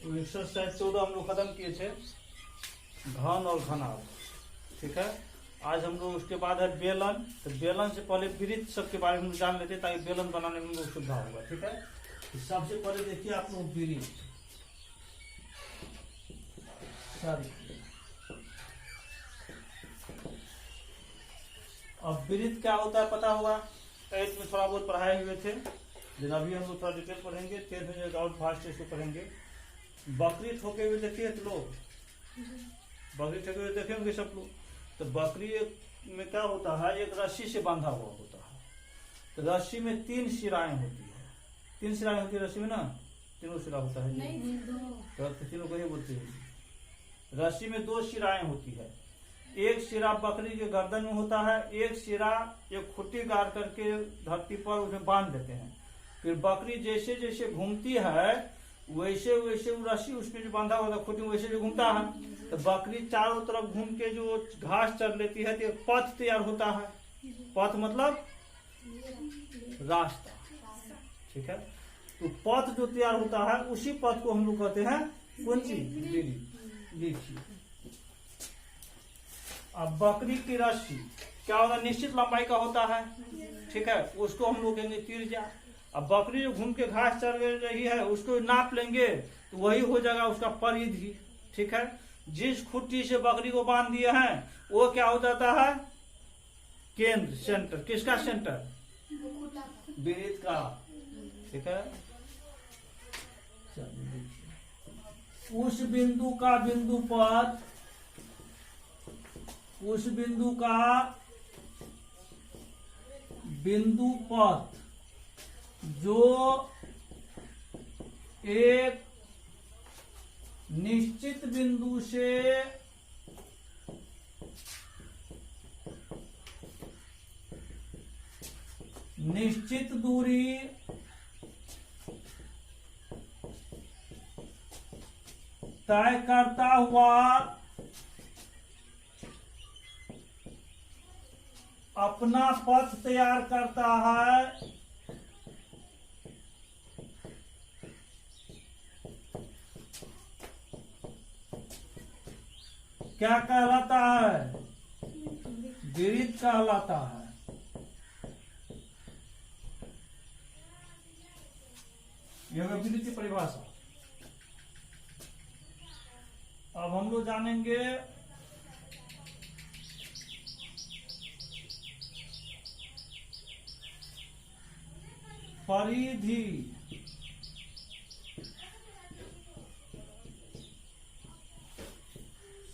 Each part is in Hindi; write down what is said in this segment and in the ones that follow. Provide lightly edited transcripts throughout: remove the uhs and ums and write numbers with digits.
तो एक्सरसाइज 14 हम लोग खत्म किए थे, घन और घनाभ। ठीक है, आज हम लोग उसके बाद है बेलन। तो बेलन से पहले वृत्त सब के बारे में हम जान लेते हैं ताकि बेलन बनाने में हम लोग सुविधा होगा। ठीक है, तो सबसे पहले देखिए आप लोग वृत्त। अब वृत्त क्या होता है पता होगा, 8th में थोड़ा बहुत पढ़ाए हुए थे, लेकिन अभी हम लोग थोड़ा डिटेल पढ़ेंगे। 10th में और फास्ट इसको पढ़ेंगे। बकरी ठोके हुए देखिए तो लोग, बकरी ठोके हुए देखे होंगे सब लोग। तो बकरी में क्या होता है, एक रस्सी से बांधा हुआ होता है। तो रस्सी में 3 सिराएं होती है। 3 सिराएं होती है रस्सी में ना, तीनों सिरा होता है तो तीनों को ही बोलते हैं। रस्सी में 2 सिराएं होती है। एक सिरा बकरी के गर्दन में होता है, एक सिरा एक खुट्टी गाड़ करके धरती पर उसमें बांध देते हैं। फिर बकरी जैसे जैसे घूमती है वैसे वैसे वो रस्सी उसमें जो बांधा हुआ था खुट्टी वैसे जो घूमता है। तो बकरी चारों तरफ घूम के जो घास चर लेती है तो एक पथ तैयार होता है। पथ मतलब रास्ता। ठीक है, तो पथ जो तैयार होता है उसी पथ को हम लोग कहते हैं कौन सी, देखिए। अब बकरी की रस्सी क्या होगा, निश्चित लंबाई का होता है। ठीक है, उसको हम लोग कहेंगे तिरजा। अब बकरी जो घूम के घास चर रही है उसको नाप लेंगे तो वही हो जाएगा उसका परिधि। ठीक है, जिस खुट्टी से बकरी को बांध दिए हैं वो क्या हो जाता है, केंद्र, सेंटर। किसका सेंटर, वृत्त का। ठीक है, उस बिंदु का बिंदु पथ, उस बिंदु का बिंदु पथ जो एक निश्चित बिंदु से निश्चित दूरी तय करता हुआ अपना पथ तैयार करता है, क्या कहलाता है, वृत्त कहलाता है। यह वृत्त की परिभाषा। अब हम लोग जानेंगे परिधि।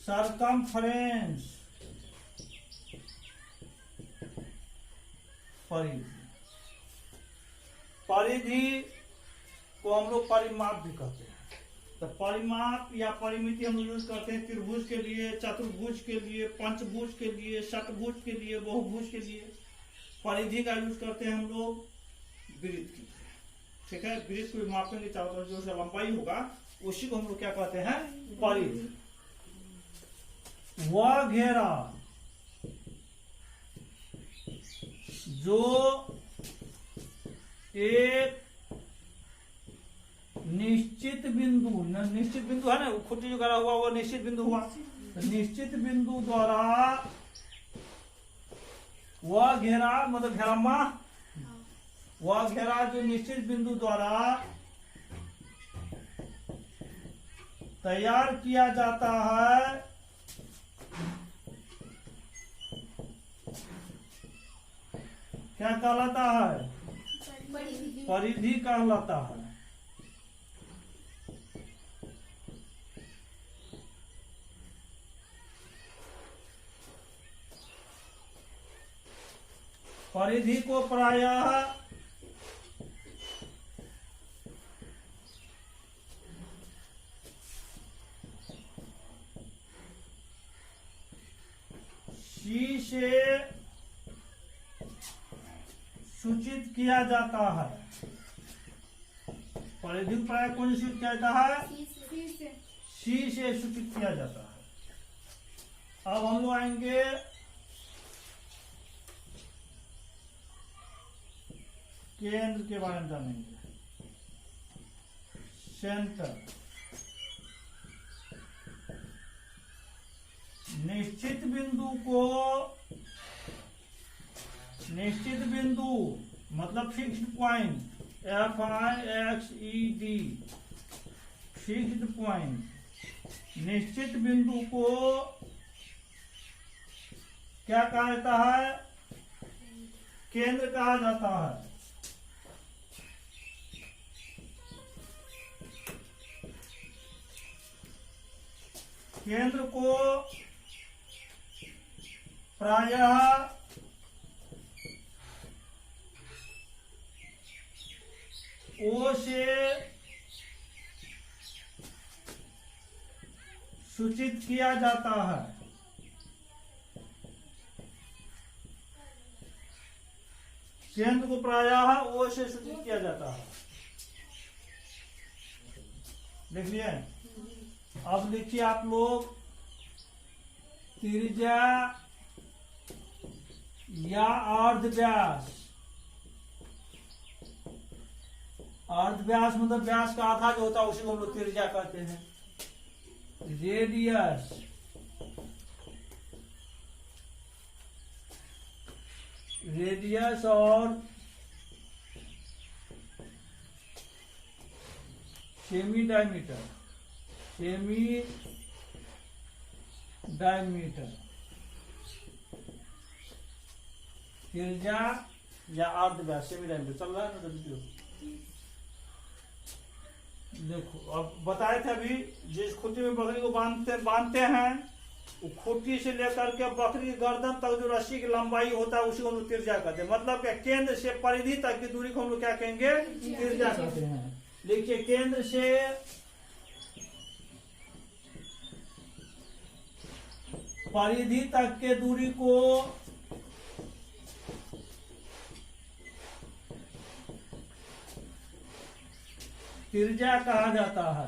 सरकमफ्रेंस, परिधि। परिधि को हम लोग परिमाप भी कहते हैं। तो परिमाप या परिमिति हम यूज करते हैं त्रिभुज के लिए, चतुर्भुज के लिए, पंचभुज के लिए, षटभुज के लिए, बहुभुज के लिए। परिधि का यूज करते हैं हम लोग वृत्त की। ठीक है, वृत्त को मापेंगे चारों तरफ जो लंबाई होगा उसी को हम लोग क्या कहते हैं, परिधि। वह घेरा जो एक निश्चित बिंदु, निश्चित बिंदु है ना, खुट्टी जो करा हुआ वो निश्चित बिंदु हुआ। तो निश्चित बिंदु द्वारा वह घेरा मतलब घेरामा, वह घेरा जो निश्चित बिंदु द्वारा तैयार किया जाता है क्या कहलाता है, परिधि कहलाता है। परिधि को प्रायः सी से सूचित किया जाता है। परिधि प्राय कौन से सूचित किया जाता है, सी से सूचित किया जाता है। अब हम लोग आएंगे केंद्र के बारे में जानेंगे, सेंटर। निश्चित बिंदु मतलब fixed point, FIXED, fixed point, निश्चित बिंदु को क्या कहा जाता है? केंद्र कहा जाता है। केंद्र को प्रायः O से सूचित किया जाता है। केंद्र को प्रायः O से सूचित किया जाता है। देख लिए। अब लिखिए आप लोग त्रिज्या या अर्धव्यास। अर्धव्यास मतलब व्यास का आधा जो होता है उसी को हम लोग त्रिज्या कहते हैं। रेडियस, रेडियस और सेमी डायमीटर, सेमी डायमीटर, त्रिज्या या अर्धव्यास, सेमी डायमीटर। चल रहा है ना? देखो अब बताए थे अभी, जिस खूंटी में बकरी को बांधते हैं, वो खूंटी से लेकर के बकरी की गर्दन तक जो रस्सी की लंबाई होता है उसी को हम लोग त्रिज्या कहते हैं। मतलब क्या, केंद्र से परिधि तक की दूरी को हम लोग क्या कहेंगे? त्रिज्या कहते हैं। देखिए केंद्र से परिधि तक के दूरी को त्रिज्या कहा जाता है।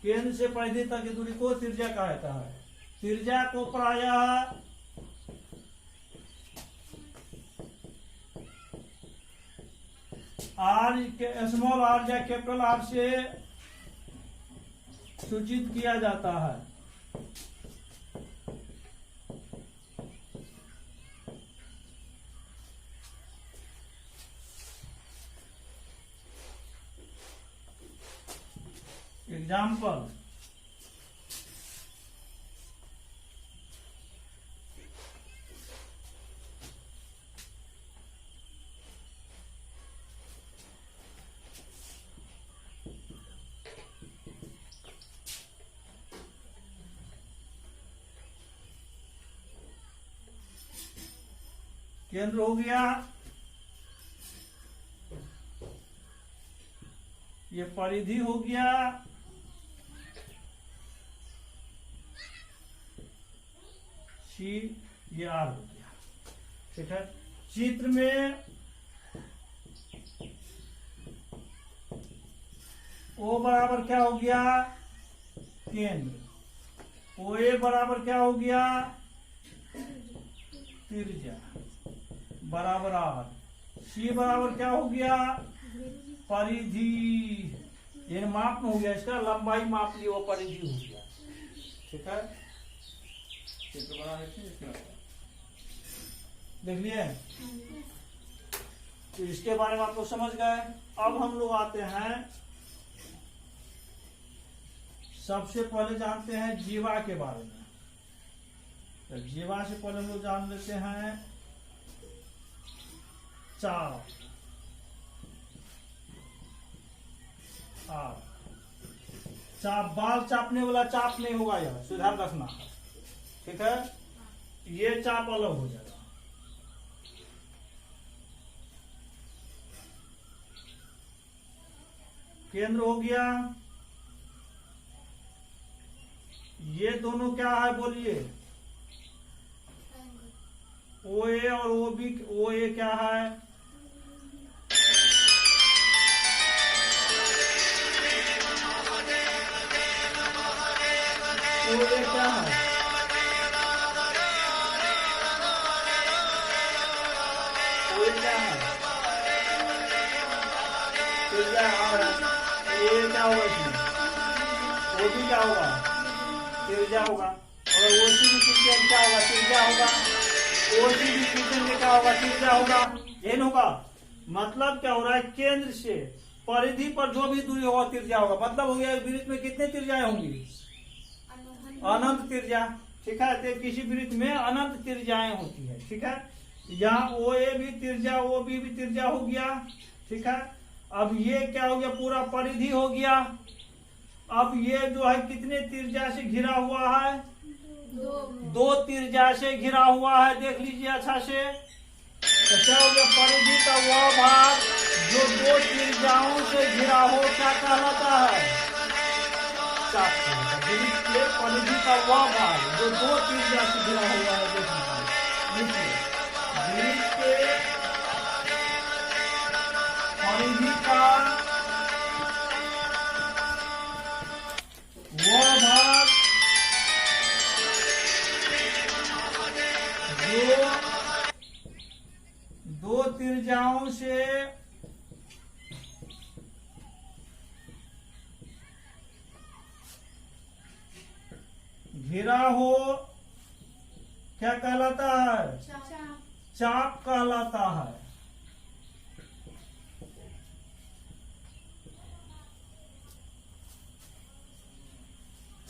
केंद्र से परिधि तक की दूरी को त्रिज्या कहा जाता है। त्रिज्या को प्रायः स्मॉल आर या कैपिटल आर से सूचित किया जाता है। एग्जाम्पल, केंद्र हो गया, ये परिधि हो गया, सी, ये आर हो गया। ठीक है। चित्र में O बराबर क्या हो गया? केंद्र। OA बराबर क्या हो गया? त्रिज्या बराबर आर। C बराबर क्या हो गया? परिधि। ये माप में हो गया, इसका लंबाई माप ली, वो परिधि हो गया। ठीक है। चित्र बना लेते हैं, देख लिए। तो इसके बारे में आप लोग समझ गए। अब हम लोग आते हैं, सबसे पहले जानते हैं जीवा के बारे में। तो जीवा से पहले हम लोग जान लेते हैं चाप। चाप बाल चापने वाला चाप नहीं होगा, यह सुधार रखना। ठीक है। ये चाप अलग हो जाएगा। केंद्र हो गया। ये दोनों क्या है बोलिए? OA और OB। OA क्या है? OA क्या है? OA क्या है? होगा इसमें? वो भी क्या होगा? त्रिज्या होगा। और ओसी भी त्रिज्या क्या होगा? त्रिज्या होगा। ओसी भी त्रिज्या में क्या होगा? त्रिज्या होगा। यही होगा। मतलब क्या हो रहा है? केंद्र से परिधि पर जो भी दूरी होगा त्रिज्या होगा। मतलब हो गया वृत्त में कितने त्रिज्याएं होंगी? अनंत त्रिज्या। ठीक है, तो किसी वृत्त में अनंत त्रिज्याएं होती है। ठीक है, यहाँ ओ ए भी त्रिज्या, ओ बी भी त्रिज्या हो गया। ठीक है, अब ये क्या हो गया? पूरा परिधि हो गया। अब ये जो है कितने त्रिज्या से घिरा हुआ है? दो त्रिज्या से घिरा हुआ है। देख लीजिए अच्छा से। तो क्या हो गया? परिधि का वह भाग जो दो त्रिज्याओं से घिरा हो क्या कहलाता है? चाप कहलाता है। वृत्त के परिधि का वह भाग जो दो त्रिज्या से घिरा हुआ है। देखिए वृत्त के परिधि का वह भाग जो दो त्रिज्याओं से घिरा हो क्या कहलाता है? चाप कहलाता है।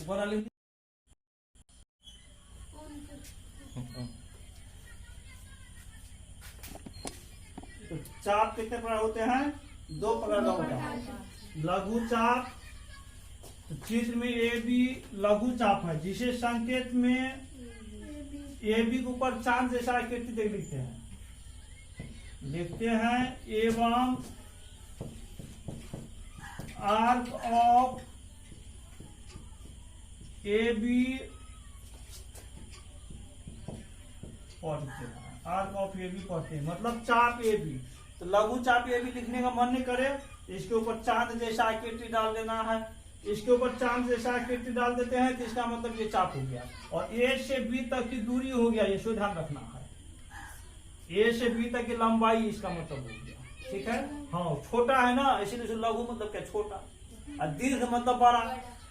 ऊपर वाली तो चाप कितने प्रकार होते हैं? दो प्रकार का होता है। लघु चाप, तो चित्र में ए बी लघु चाप है, जिसे संकेत में ए बी के ऊपर चांद जैसा आकृति लिखते हैं एवं आर्क ऑफ ए बी पढ़ते हैं। आर्क ऑफ ए बी पढ़ते हैं मतलब चाप ए बी। तो लघु चाप ए बी लिखने का मन नहीं करे, इसके ऊपर चांद जैसा आकृति डाल देना है। इसके ऊपर चांद जैसा आकृति डाल देते हैं तो इसका मतलब ये चाप हो गया। और ए से बी तक की दूरी हो गया, ये ध्यान रखना है। ए से बी तक की लंबाई इसका मतलब हो गया। ठीक है, हाँ छोटा है ना, इसीलिए लघु मतलब क्या? छोटा। और दीर्घ मतलब बड़ा।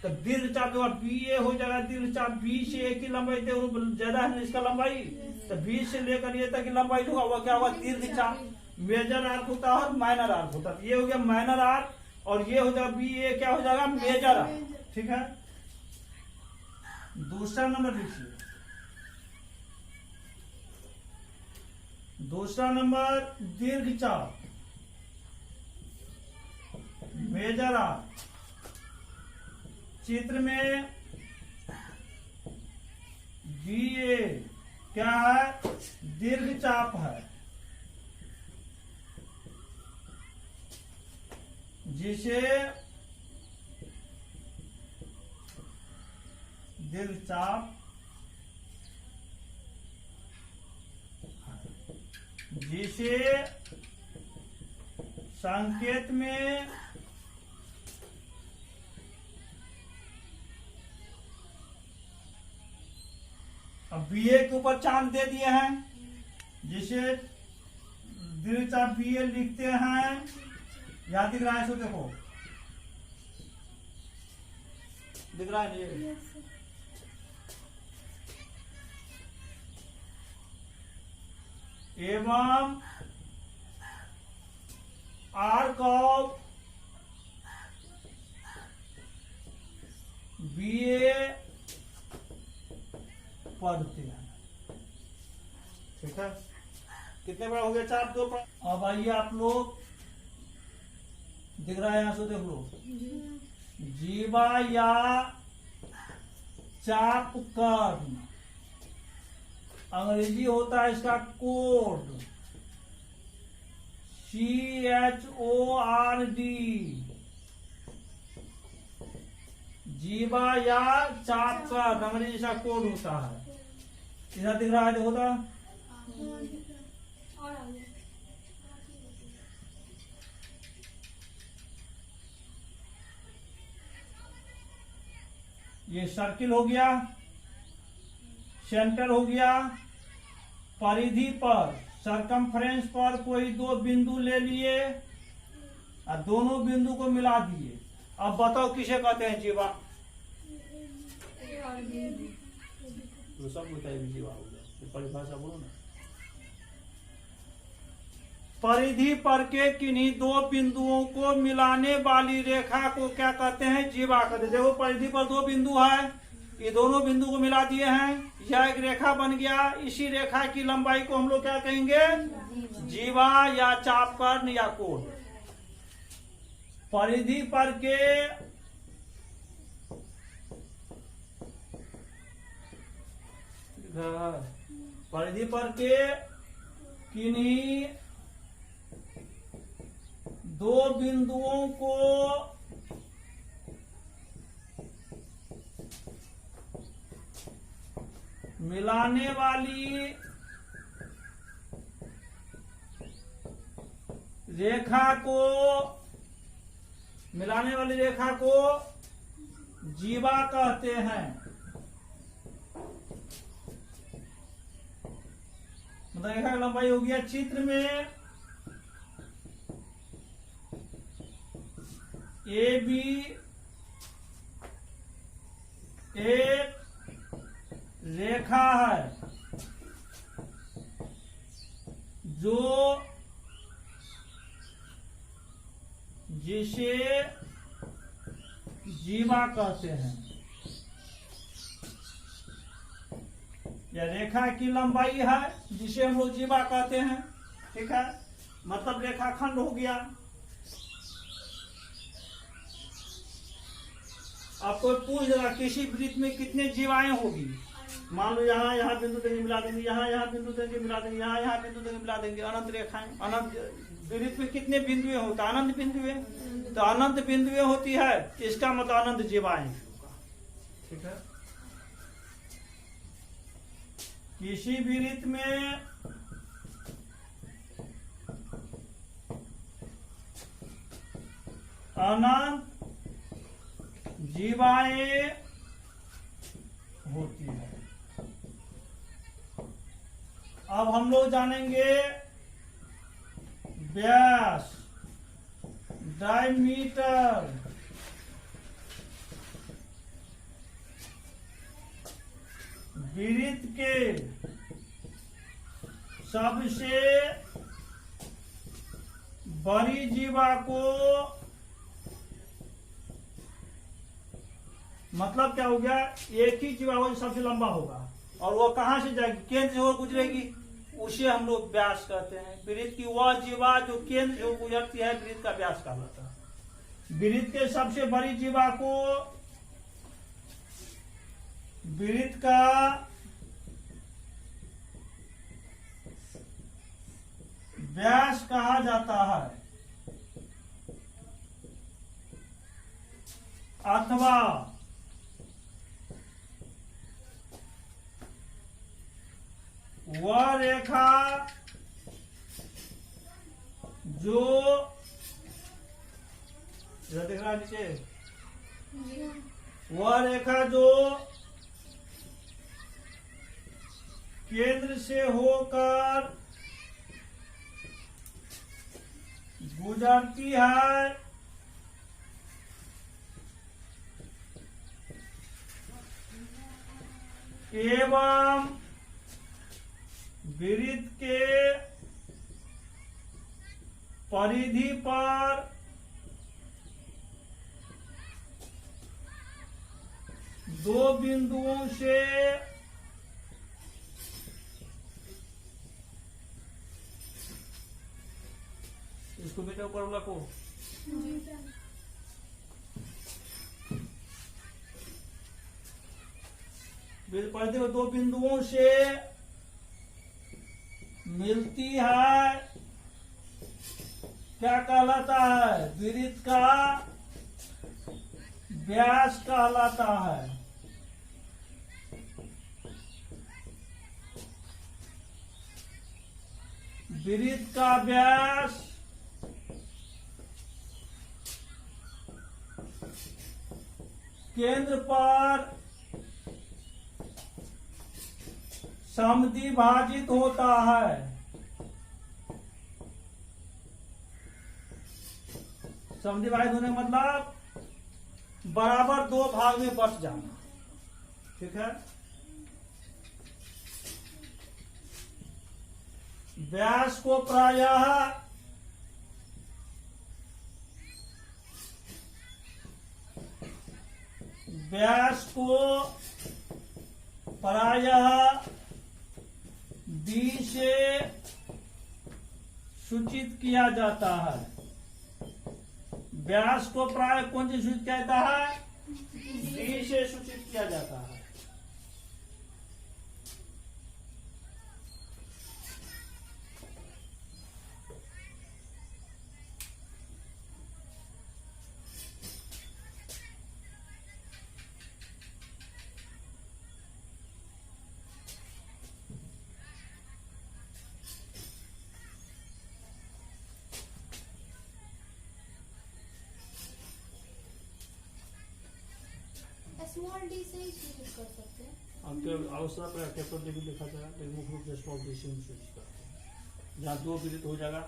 तो दीर्घ चाप जो बी ए हो जाएगा, दीर्घ चाप बी से ए की लंबाई ज्यादा है इसका लंबाई, तो बी से लेकर ये तक की लंबाई होगा वह क्या होगा? दीर्घ चाप। मेजर आर्क होता है और माइनर आर्क होता है। ये हो गया माइनर आर्क और ये हो जाएगा बी ए क्या हो जाएगा? Major arc. ठीक है, दूसरा नंबर लिखिए। दूसरा नंबर दीर्घ चाप, मेजर आर्क। चित्र में बी ए क्या है? दीर्घ चाप है, जिसे दीर्घ चाप जिसे संकेत में अब बी ए के ऊपर चांद दे दिए हैं, जिसे दीर्घ चाप बी ए लिखते हैं। याद दिख रहा है? सो देखो दिख रहा है ये। एवं आर्क ऑफ बी ए पढ़ते हैं। ठीक है, कितने बड़ा हो गया? चाप दो पर। अब आइए आप लोग, दिख रहा है यहां से? देख लो, जीवा या चाप कर्म, अंग्रेजी होता है इसका कोड, CHORD। जीवा या चाप कर्म अंग्रेजी का कोड होता है। इधर दिख रहा है? देखो तो ये सर्किल हो गया, सेंटर हो गया। परिधि पर सरकमफ्रेंस पर कोई दो बिंदु ले लिए और दोनों बिंदु को मिला दिए। अब बताओ किसे कहते हैं जीवा? तो सब बताइए जीवा हो गया, तो परिभाषा बोलो ना। परिधि पर के किन्हीं दो बिंदुओं को मिलाने वाली रेखा को क्या कहते हैं? जीवा कहते हैं। देखो परिधि पर दो बिंदु है, ये दोनों बिंदु को मिला दिए हैं, यह एक रेखा बन गया। इसी रेखा की लंबाई को हम लोग क्या कहेंगे? जीवा या चापकर्ण या कोण। परिधि पर के परिधि पर के किन्हीं दो बिंदुओं को मिलाने वाली रेखा को जीवा कहते हैं। मतलब रेखा की लंबाई हो गया। चित्र में ए बी एक रेखा है जिसे जीवा कहते हैं। यह रेखा की लंबाई है जिसे हम लोग जीवा कहते हैं। ठीक है, मतलब रेखाखंड हो गया। अब कोई पूछ देगा किसी वृत्त में कितने जीवाएं होगी? मान लो यहाँ बिंदु देंगे मिला देंगे, यहाँ बिंदु देंगे मिला देंगे, यहाँ बिंदु देंगे मिला देंगे। अनंत रेखाएं, अनंत वृत्त में कितने बिंदुएं होता है? अनंत बिंदुएं। तो अनंत बिंदुएं होती है, इसका मतलब अनंत जीवाएं। ठीक है, किसी वृत्त में अनंत जीवाएं होती है। अब हम लोग जानेंगे व्यास, डायमीटर, वृत्त के सबसे बड़ी जीवा को, मतलब क्या हो गया? एक ही जीवा हो जो सबसे लंबा होगा, और वो कहां से जाएगी? केंद्र से वो गुजरेगी, उसे हम लोग व्यास कहते हैं। वृत्त की वह जीवा जो केंद्र से गुजरती है, वृत्त का व्यास कहलाता है। वृत्त के सबसे बड़ी जीवा को वृत्त का व्यास कहा जाता है, अथवा वह रेखा जो देख रहा नीचे, वह रेखा जो केंद्र से होकर गुजरती है, एवं वृत्त के परिधि पर दो बिंदुओं से इसको बेटा ऊपर रखो। परिधि में दो बिंदुओं से मिलती है, क्या कहलाता है? वृत्त का व्यास कहलाता है। वृत्त का व्यास केंद्र पर समद्विभाजित होता है। समद्विभाजित होने का मतलब बराबर दो भाग में बट जाना। ठीक है, व्यास को प्रायः बी से सूचित किया जाता है। व्यास को प्राय कौन से सूचित किया जाता है? बी से सूचित किया जाता है। स्मॉल डी से ही सूचित कर सकते हैं। आपके आवश्यकता पर कैपिटल डी भी लिखा जाएगा, लेकिन मुख्य रूप से स्मॉल डी से ही सूचित करते हैं। जहाँ दो विदित हो जाएगा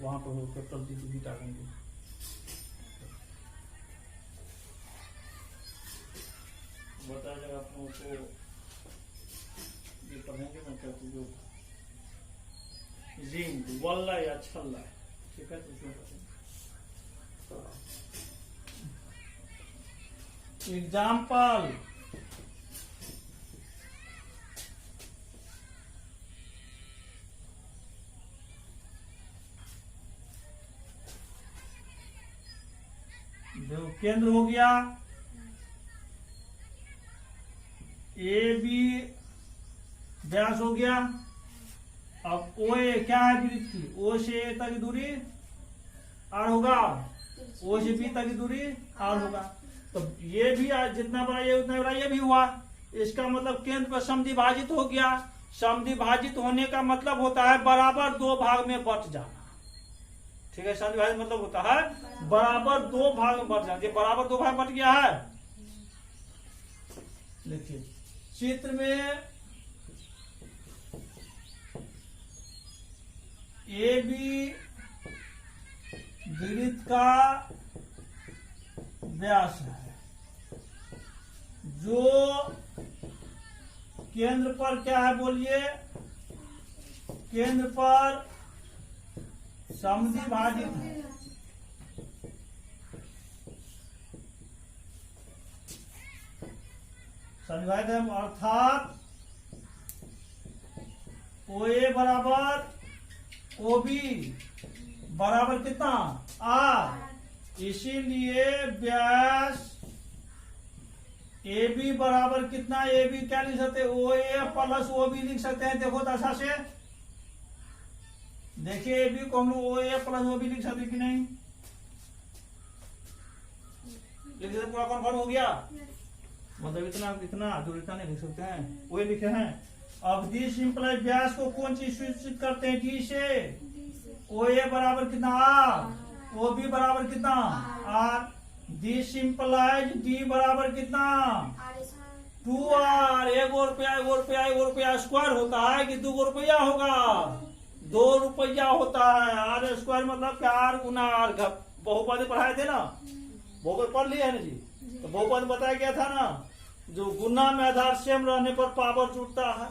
वहां पर हो कैपिटल डी भी डालेंगे। बताया जाएगा आप लोगों को, ये पढ़ेंगे ना क्या जो जिंग वल्ला या छल्ला। ठीक है, एग्जाम्पल जो केंद्र हो गया ए बी, व्यास हो गया। अब ओ ए क्या है वृत्त की? ओ से ए तक की दूरी आर होगा, ओ से बी तक की दूरी आर होगा। तो ये भी जितना बड़ा ये उतना बड़ा ये भी हुआ। इसका मतलब केंद्र पर समद्विभाजित हो गया। समद्विभाजित होने का मतलब होता है बराबर दो भाग में बट जाना। ठीक है, समद्विभाजित मतलब होता है बराबर दो भाग में बट जाना। ये बराबर दो भाग बट गया है। देखिए चित्र में ए बी वृत्त का व्यास है, जो केंद्र पर क्या है बोलिए? केंद्र पर समद्विभाजित है। समद्विभाजित है अर्थात ओ ए बराबर ओ बी बराबर कितना? आर। इसीलिए व्यास ए बी बराबर कितना? ए बी क्या लिख सकते हैं? ओ ए प्लस ओ बी लिख सकते हैं। देखो दशा से देखिए, ए बी को हम लोग ओ ए प्लस ओ बी लिख सकते कि नहीं? लिख सकते, पूरा कन्फर्म हो गया। मतलब इतना इतना जो इतना नहीं लिख सकते हैं, वो लिखे हैं। अब डी सिंपल व्यास को कौन चीज सूचित करते हैं? डी से। ओ ए बराबर कितना? आर। ओ बी बराबर कितना? आर। डी सिंपलाइज डी बराबर कितना? 2r। एक रुपया स्क्वायर होता है कि 2 रुपया होगा? 2 रुपया होता है। आर स्क्वायर मतलब क्या? आर गुना आर। बहुपद पढ़ाए थे ना, बहुपद पढ़ लिया है ना जी? तो बहुपद बताया गया था ना, जो गुना में आधार सेम रहने पर पावर जुड़ता है।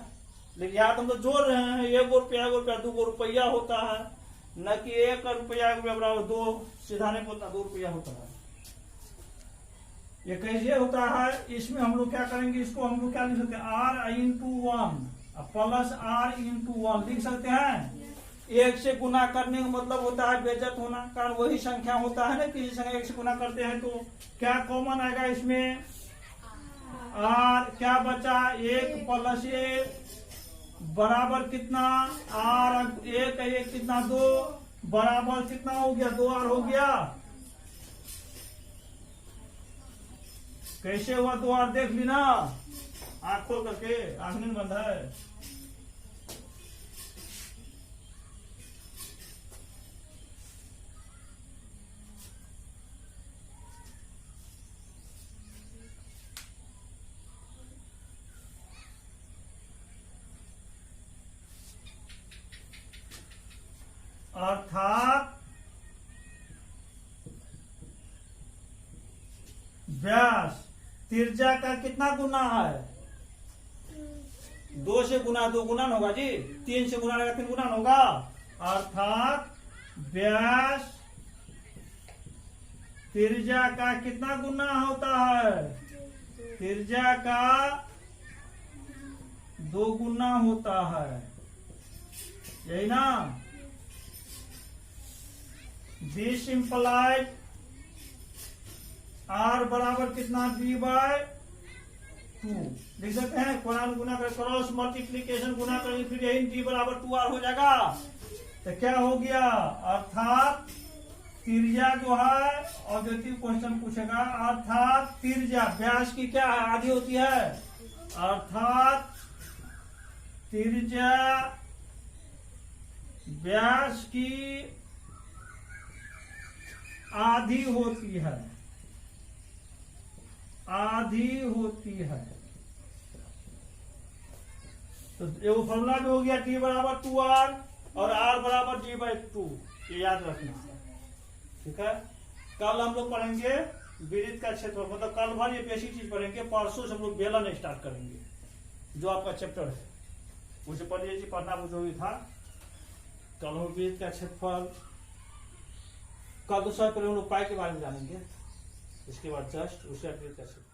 लेकिन यहाँ हम तो जोड़ रहे हैं, 1 रुपया 2 रुपया होता है, न कि 1 रुपया बराबर 2। सीधा नहीं बोलता, 2 रुपया होता है। ये कैसे होता है? इसमें हम लोग क्या करेंगे? इसको हम लोग क्या लिख सकते हैं? R into 1 plus R into 1 लिख सकते हैं। एक से गुना करने का मतलब होता है बेइज्जत होना, कारण वही संख्या होता है ना, किसी संख्या एक से गुना करते हैं तो क्या कॉमन आएगा इसमें? आर। क्या बचा? 1 प्लस 1 बराबर कितना? आर। 1 कितना? 2 बराबर कितना हो गया? 2r हो गया। कैसे हुआ? 2r देख ली ना, आंख खोल करके, आंख नहीं बंद है। अर्थात व्यास त्रिज्या का कितना गुना है? 2 से गुना 2 गुना होगा जी, 3 से गुना रहेगा 3 गुना होगा, अर्थात व्यास त्रिज्या का कितना गुना होता है? त्रिज्या का 2 गुना होता है, यही ना। दिस इंप्लाइड आर बराबर कितना? b/2 लिख सकते हैं। गुना कर क्रॉस मल्टीप्लीकेशन गुना करेंगे फिर यही d बराबर 2r हो जाएगा। तो क्या हो गया? अर्थात त्रिज्या जो है, ऑब्जेक्टिव क्वेश्चन पूछेगा, अर्थात त्रिज्या व्यास की क्या है? आधी होती है, अर्थात त्रिज्या व्यास की आधी होती है, आधी होती है। तो ये वो फॉर्मूला भी हो गया, t बराबर 2r और r बराबर d/2, ये याद रखना, ठीक है। कल हम लोग पढ़ेंगे वृत्त का क्षेत्रफल, मतलब कल भर ये बेसिक चीज पढ़ेंगे, परसों से हम लोग बेलन स्टार्ट करेंगे जो आपका चैप्टर है उसे पढ़ लीजिए, पढ़ना वो जो भी था। कल हम वृत्त का क्षेत्रफल, कल दूसरा पहले हम लोग पाई के बारे में जानेंगे, इसके बाद जस्ट उसे वृत्त का क्षेत्रफल।